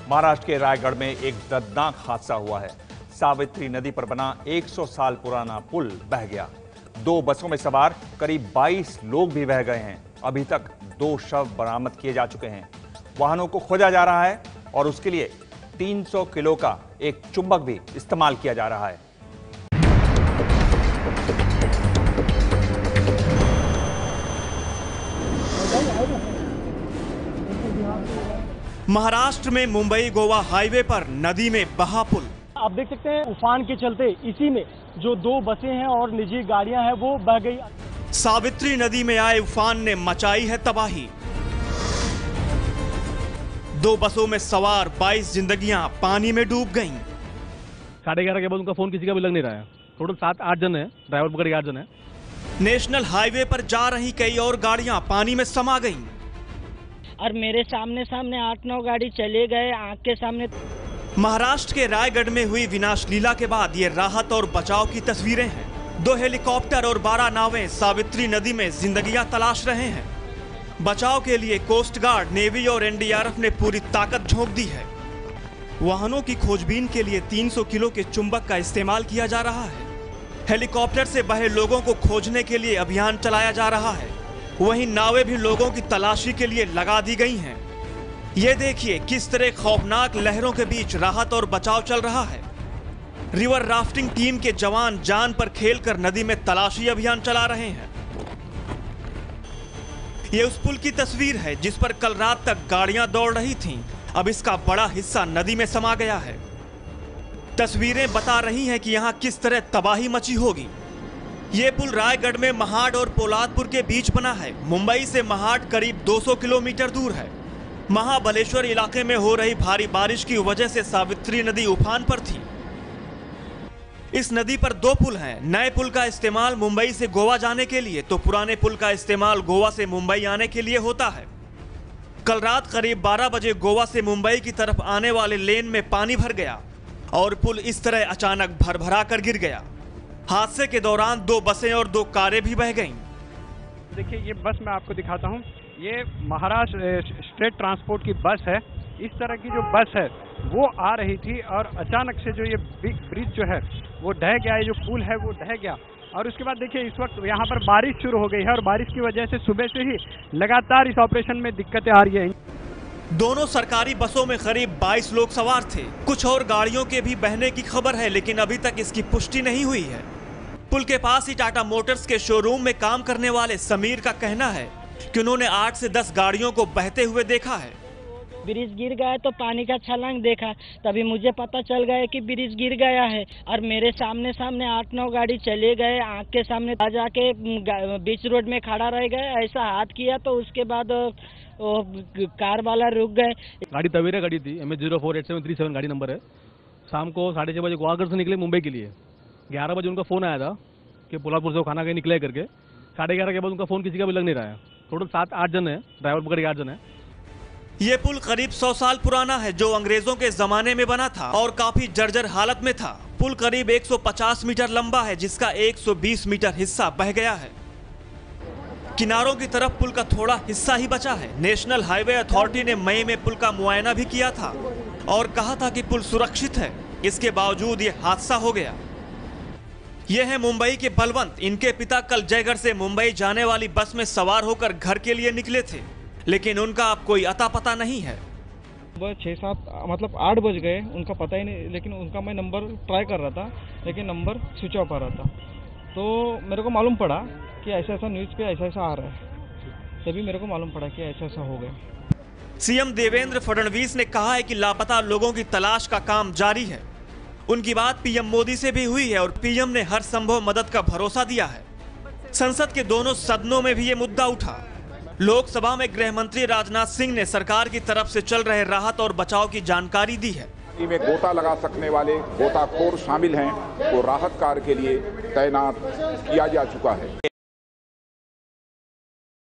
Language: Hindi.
महाराष्ट्र के रायगढ़ में एक दर्दनाक हादसा हुआ है। सावित्री नदी पर बना 100 साल पुराना पुल बह गया। 2 बसों में सवार करीब 22 लोग भी बह गए हैं। अभी तक 2 शव बरामद किए जा चुके हैं। वाहनों को खोजा जा रहा है और उसके लिए 300 किलो का एक चुंबक भी इस्तेमाल किया जा रहा है। महाराष्ट्र में मुंबई गोवा हाईवे पर नदी में बहा पुल। आप देख सकते हैं उफान के चलते इसी में जो 2 बसें हैं और निजी गाड़ियां हैं वो बह गई। सावित्री नदी में आए उफान ने मचाई है तबाही। 2 बसों में सवार 22 जिंदगियां पानी में डूब गईं। 11:30 के बाद उनका फोन किसी का भी लग नहीं रहा है। टोटल 7-8 जन है, ड्राइवर पकड़ के 8 जन है। नेशनल हाईवे पर जा रही कई और गाड़ियां पानी में समा गईं। और मेरे सामने 8-9 गाड़ी चले गए आंख के सामने। महाराष्ट्र के रायगढ़ में हुई विनाश लीला के बाद ये राहत और बचाव की तस्वीरें हैं। 2 हेलीकॉप्टर और 12 नावें सावित्री नदी में जिंदगियां तलाश रहे हैं। बचाव के लिए कोस्ट गार्ड, नेवी और एनडीआरएफ ने पूरी ताकत झोंक दी है। वाहनों की खोजबीन के लिए 300 किलो के चुंबक का इस्तेमाल किया जा रहा है। हेलीकॉप्टर से बहे लोगों को खोजने के लिए अभियान चलाया जा रहा है। वहीं नावें भी लोगों की तलाशी के लिए लगा दी गई हैं। ये देखिए किस तरह खौफनाक लहरों के बीच राहत और बचाव चल रहा है। रिवर राफ्टिंग टीम के जवान जान पर खेलकर नदी में तलाशी अभियान चला रहे हैं। ये उस पुल की तस्वीर है जिस पर कल रात तक गाड़ियां दौड़ रही थीं। अब इसका बड़ा हिस्सा नदी में समा गया है। तस्वीरें बता रही हैं कि यहां किस तरह तबाही मची होगी। ये पुल रायगढ़ में महाड और पोलादपुर के बीच बना है। मुंबई से महाड करीब 200 किलोमीटर दूर है। महाबलेश्वर इलाके में हो रही भारी बारिश की वजह से सावित्री नदी उफान पर थी। इस नदी पर 2 पुल हैं। नए पुल का इस्तेमाल मुंबई से गोवा जाने के लिए, तो पुराने पुल का इस्तेमाल गोवा से मुंबई आने के लिए होता है। कल रात करीब 12 बजे गोवा से मुंबई की तरफ आने वाले लेन में पानी भर गया और पुल इस तरह अचानक भरभरा कर गिर गया। हादसे के दौरान 2 बसें और 2 कारें भी बह गईं। देखिए ये बस मैं आपको दिखाता हूँ। ये महाराष्ट्र स्टेट ट्रांसपोर्ट की बस है। इस तरह की जो बस है वो आ रही थी और अचानक से जो ये ब्रिज जो है वो ढह गया, ये जो पुल है वो ढह गया। और उसके बाद देखिए इस वक्त यहाँ पर बारिश शुरू हो गई है और बारिश की वजह से सुबह से ही लगातार इस ऑपरेशन में दिक्कतें आ रही है। दोनों सरकारी बसों में करीब 22 लोग सवार थे। कुछ और गाड़ियों के भी बहने की खबर है, लेकिन अभी तक इसकी पुष्टि नहीं हुई है। पुल के पास ही टाटा मोटर्स के शोरूम में काम करने वाले समीर का कहना है कि उन्होंने 8 से 10 गाड़ियों को बहते हुए देखा है। ब्रिज गिर गया तो पानी का छलांग देखा, तभी मुझे पता चल गया कि ब्रिज गिर गया है। और मेरे सामने 8-9 गाड़ी चले गए आंख के सामने, जाके बीच रोड में खड़ा रह गए। ऐसा हाथ किया तो उसके बाद कार वाला रुक गए। गाड़ी तवेरा गाड़ी थी, MS048737 गाड़ी नंबर है। शाम को 6:30 बजे गोवागढ़ से निकले मुंबई के लिए। 11 बजे उनका फोन आया था कि पोलादपुर से वो खाना कहीं निकले करके। 11:30 के बाद उनका फोन किसी का भी लग नहीं रहा है। टोटल 7-8 जन है, ड्राइवर पकड़ के 8 जन है। ये पुल करीब 100 साल पुराना है जो अंग्रेजों के जमाने में बना था और काफी जर्जर हालत में था। पुल करीब 150 मीटर लंबा है जिसका 120 मीटर हिस्सा बह गया है। किनारों की तरफ पुल का थोड़ा हिस्सा ही बचा है। नेशनल हाईवे अथॉरिटी ने मई में पुल का मुआयना भी किया था और कहा था कि पुल सुरक्षित है। इसके बावजूद ये हादसा हो गया। ये है मुंबई के बलवंत। इनके पिता कल जयगढ़ से मुंबई जाने वाली बस में सवार होकर घर के लिए निकले थे, लेकिन उनका अब कोई अता पता नहीं है। 8 बज गए, उनका पता ही नहीं। लेकिन उनका मैं नंबर ट्राई कर रहा था, लेकिन नंबर स्विच ऑफ आ रहा था। तो मेरे को मालूम पड़ा कि ऐसा न्यूज़ पे ऐसा आ रहा है। तभी मेरे को मालूम पड़ा कि ऐसा हो गया। सीएम देवेंद्र फडणवीस ने कहा है कि लापता लोगों की तलाश का काम जारी है। उनकी बात पीएम मोदी से भी हुई है और पीएम ने हर संभव मदद का भरोसा दिया है। संसद के दोनों सदनों में भी ये मुद्दा उठा। लोकसभा में गृह मंत्री राजनाथ सिंह ने सरकार की तरफ से चल रहे राहत और बचाव की जानकारी दी है। में गोता लगा सकने वाले गोताखोर शामिल हैं, वो राहत कार्य के लिए तैनात किया जा चुका है।